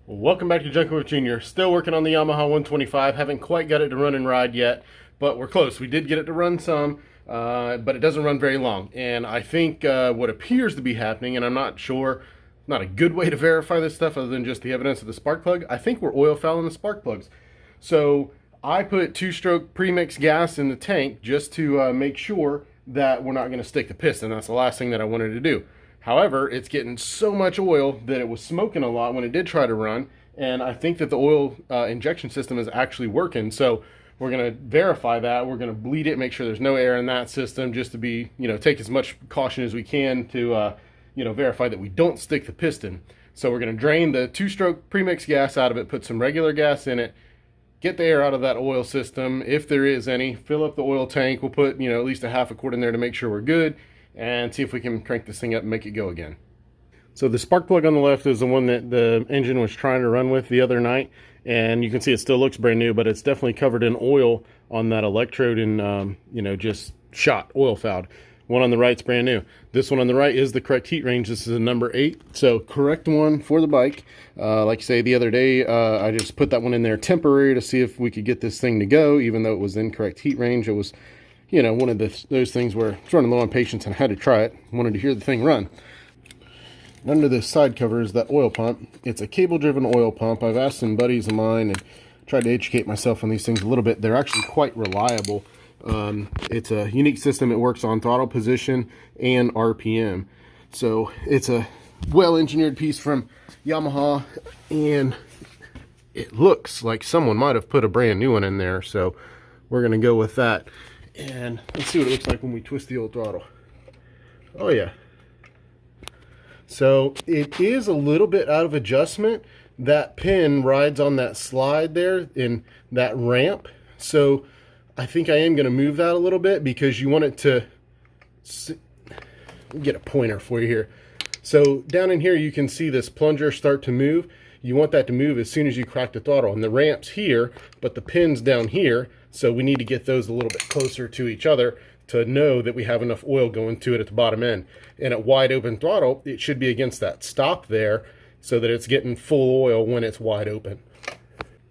Welcome back to Junkie Jr. Still working on the Yamaha 125. Haven't quite got it to run and ride yet, but we're close. We did get it to run some, but it doesn't run very long. And I think what appears to be happening, and I'm not sure, not a good way to verify this stuff other than just the evidence of the spark plug, I think we're oil fouling the spark plugs. So I put two-stroke premix gas in the tank just to make sure that we're not going to stick the piston. That's the last thing that I wanted to do. However, it's getting so much oil that it was smoking a lot when it did try to run, and I think that the oil injection system is actually working. So we're going to verify that. We're going to bleed it, make sure there's no air in that system, just to be, take as much caution as we can to, verify that we don't stick the piston. So we're going to drain the two-stroke premix gas out of it, put some regular gas in it, get the air out of that oil system, if there is any, fill up the oil tank. We'll put, at least a half a quart in there to make sure we're good, and see if we can crank this thing up and make it go again. So the spark plug on the left is the one that the engine was trying to run with the other night, and you can see it still looks brand new, but it's definitely covered in oil on that electrode and, just shot, oil fouled. One on the right's brand new. This one on the right is the correct heat range. This is a number 8, so correct one for the bike. Like I say, the other day, I just put that one in there temporary to see if we could get this thing to go, even though it was incorrect heat range. It was, one of those things where it's running low on patience and I had to try it. Wanted to hear the thing run. Under this side cover is that oil pump. It's a cable-driven oil pump. I've asked some buddies of mine and tried to educate myself on these things a little bit. They're actually quite reliable. It's a unique system. It works on throttle position and RPM. So it's a well-engineered piece from Yamaha, and it looks like someone might have put a brand new one in there. So we're going to go with that. And let's see what it looks like when we twist the old throttle. Oh yeah. So it is a little bit out of adjustment. That pin rides on that slide there in that ramp. So I think I am going to move that a little bit because you want it to get a pointer for you here. So down in here you can see this plunger start to move. You want that to move as soon as you crack the throttle. And the ramp's here, but the pin's down here. So we need to get those a little bit closer to each other to know that we have enough oil going to it at the bottom end. And at wide open throttle, it should be against that stop there so that it's getting full oil when it's wide open.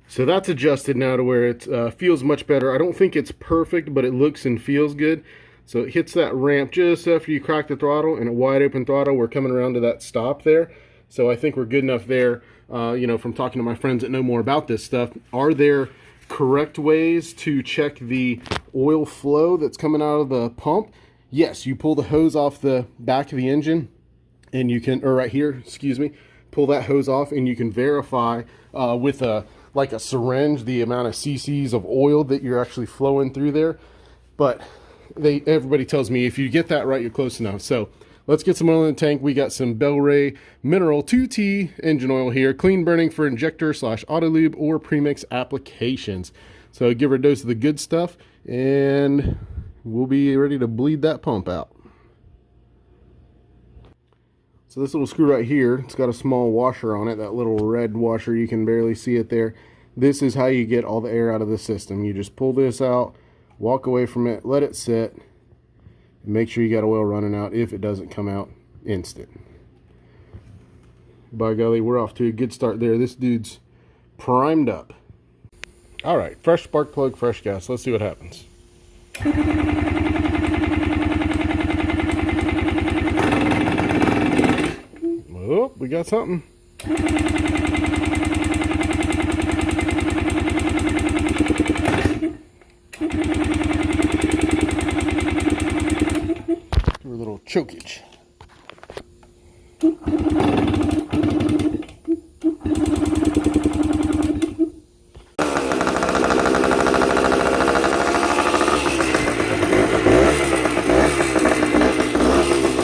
So that's adjusted now to where it feels much better. I don't think it's perfect, but it looks and feels good. So it hits that ramp just after you crack the throttle, and at wide open throttle, we're coming around to that stop there. So I think we're good enough there, from talking to my friends that know more about this stuff. Are there correct ways to check the oil flow that's coming out of the pump? Yes, you pull the hose off the back of the engine, and you can, or right here, excuse me, pull that hose off, and you can verify with like a syringe the amount of cc's of oil that you're actually flowing through there. But everybody tells me if you get that right, you're close enough. So let's get some oil in the tank. We got some Bel-Ray Mineral 2T engine oil here, clean burning for injector / auto lube or premix applications. So give her a dose of the good stuff and we'll be ready to bleed that pump out. So this little screw right here, it's got a small washer on it, that little red washer, you can barely see it there. This is how you get all the air out of the system. You just pull this out, walk away from it, let it sit, and make sure you got oil running out if it doesn't come out instant. By golly, we're off to a good start there. This dude's primed up. All right, fresh spark plug, fresh gas. Let's see what happens. Oh, we got something. Give her a little chokeage.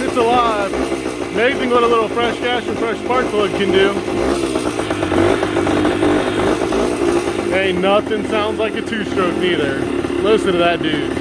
It's alive. Amazing what a little fresh gas and fresh spark plug can do. Ain't nothing sounds like a two-stroke neither. Listen to that dude.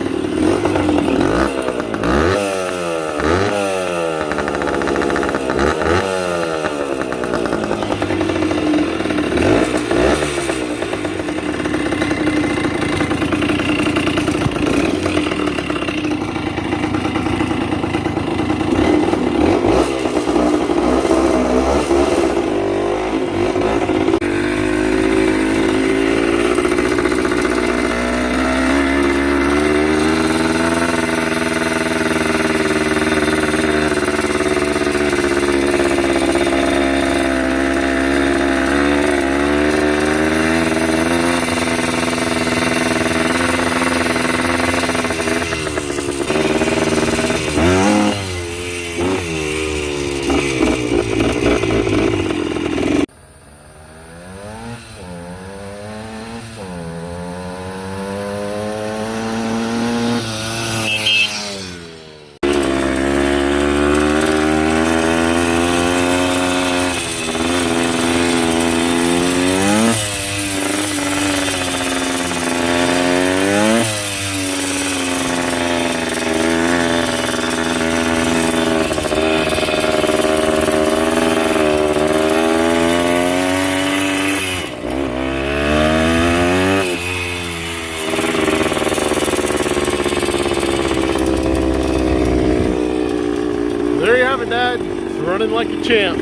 like a champ,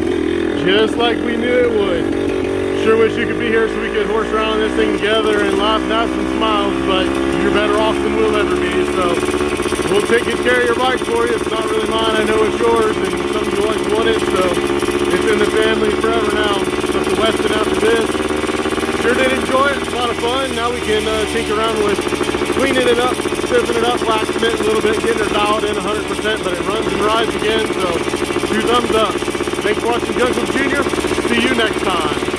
just like we knew it would. Sure wish you could be here so we could horse around on this thing together and laugh and have some smiles, but you're better off than we'll ever be, so we'll take good care of your bike for you. It's not really mine, I know it's yours, and something you always wanted, so it's in the family forever now. Took the Weston after this. Sure did enjoy it, it's a lot of fun. Now we can tinker around with cleaning it up, stiffening it up, waxing it a little bit, getting it dialed in 100%, but it runs and rides again, so 2 thumbs up. Thanks for watching Jungle Jr. See you next time.